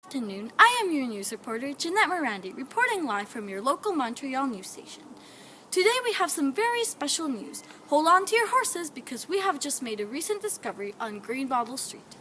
Good afternoon. I am your news reporter, Jeanette Morandi, reporting live from your local Montreal news station. Today we have some very special news. Hold on to your horses because we have just made a recent discovery on Greenbottle Street.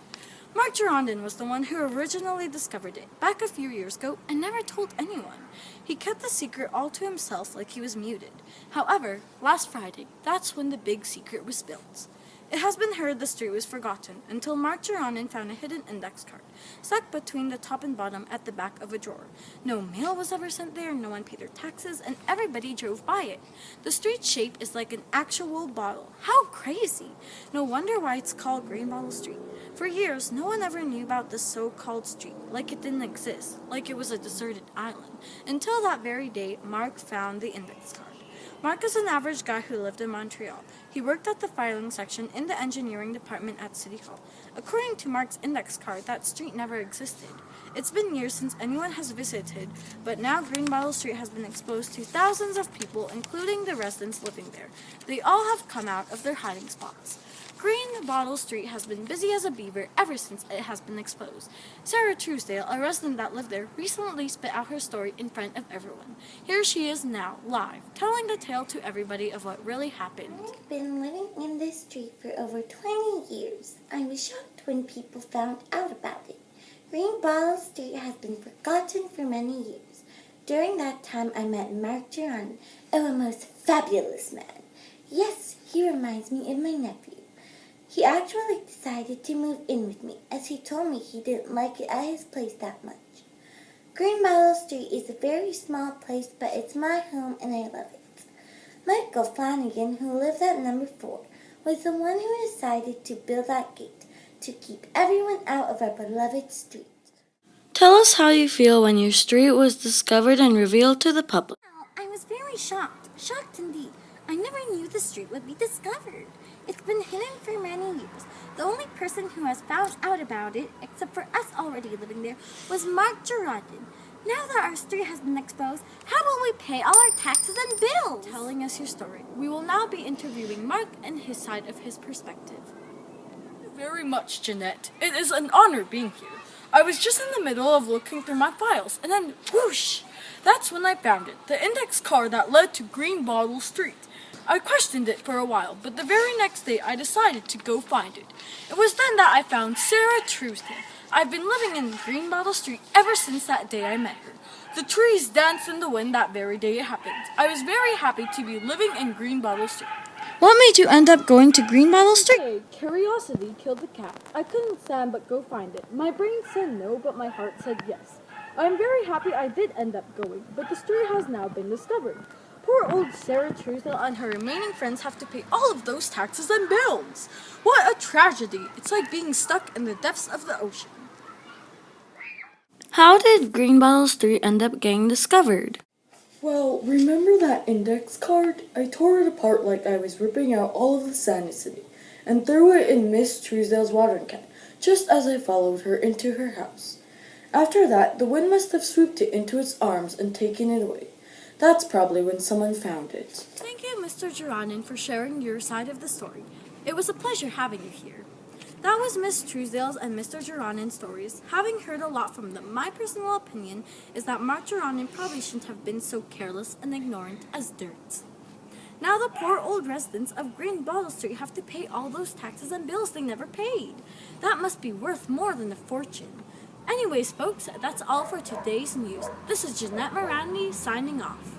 Mark Girondin was the one who originally discovered it back a few years ago and never told anyone. He kept the secret all to himself like he was muted. However, last Friday, that's when the big secret was spilled. It has been heard the street was forgotten until Mark Girondin found a hidden index card, stuck between the top and bottom at the back of a drawer. No mail was ever sent there, no one paid their taxes, and everybody drove by it. The street's shape is like an actual bottle. How crazy! No wonder why it's called Greenbottle Street. For years, no one ever knew about this so-called street, like it didn't exist, like it was a deserted island, until that very day Mark found the index card. Mark is an average guy who lived in Montreal. He worked at the filing section in the engineering department at City Hall. According to Mark's index card, that street never existed. It's been years since anyone has visited, but now Greenbottle Street has been exposed to thousands of people, including the residents living there. They all have come out of their hiding spots. Greenbottle Street has been busy as a beaver ever since it has been exposed. Sarah Truesdale, a resident that lived there, recently spit out her story in front of everyone. Here she is now, live, telling the tale to everybody of what really happened. I've been living in this street for over 20 years. I was shocked when people found out about it. Greenbottle Street has been forgotten for many years. During that time, I met Mark Girondin, a most fabulous man. Yes, he reminds me of my nephew. He actually decided to move in with me, as he told me he didn't like it at his place that much. Greenbottle Street is a very small place, but it's my home and I love it. Michael Flanagan, who lives at number 4, was the one who decided to build that gate to keep everyone out of our beloved street. Tell us how you feel when your street was discovered and revealed to the public. I was very shocked indeed. I never knew the street would be discovered. It's been hidden for many years. The only person who has found out about it, except for us already living there, was Mark Girondin. Now that our street has been exposed, how will we pay all our taxes and bills? Telling us your story, we will now be interviewing Mark and his side of his perspective. Thank you very much, Jeanette. It is an honor being here. I was just in the middle of looking through my files, and then whoosh! That's when I found it, the index card that led to Greenbottle Street. I questioned it for a while, but the very next day I decided to go find it. It was then that I found Sarah Truesdale. I've been living in Greenbottle Street ever since that day I met her. The trees danced in the wind that very day it happened. I was very happy to be living in Greenbottle Street. What made you end up going to Greenbottle Street? Okay, curiosity killed the cat. I couldn't stand but go find it. My brain said no, but my heart said yes. I am very happy I did end up going, but the street has now been discovered. Poor old Sarah Truesdale and her remaining friends have to pay all of those taxes and bills. What a tragedy. It's like being stuck in the depths of the ocean. How did Greenbottle Street end up getting discovered? Well, remember that index card? I tore it apart like I was ripping out all of the sanity and threw it in Miss Truesdale's watering can, just as I followed her into her house. After that, the wind must have swooped it into its arms and taken it away. That's probably when someone found it. Thank you, Mr. Girondin, for sharing your side of the story. It was a pleasure having you here. That was Miss Truesdale's and Mr. Girondin's stories. Having heard a lot from them, my personal opinion is that Mark Girondin probably shouldn't have been so careless and ignorant as dirt. Now the poor old residents of Greenbottle Street have to pay all those taxes and bills they never paid. That must be worth more than a fortune. Anyways, folks, that's all for today's news. This is Jeanette Morandi signing off.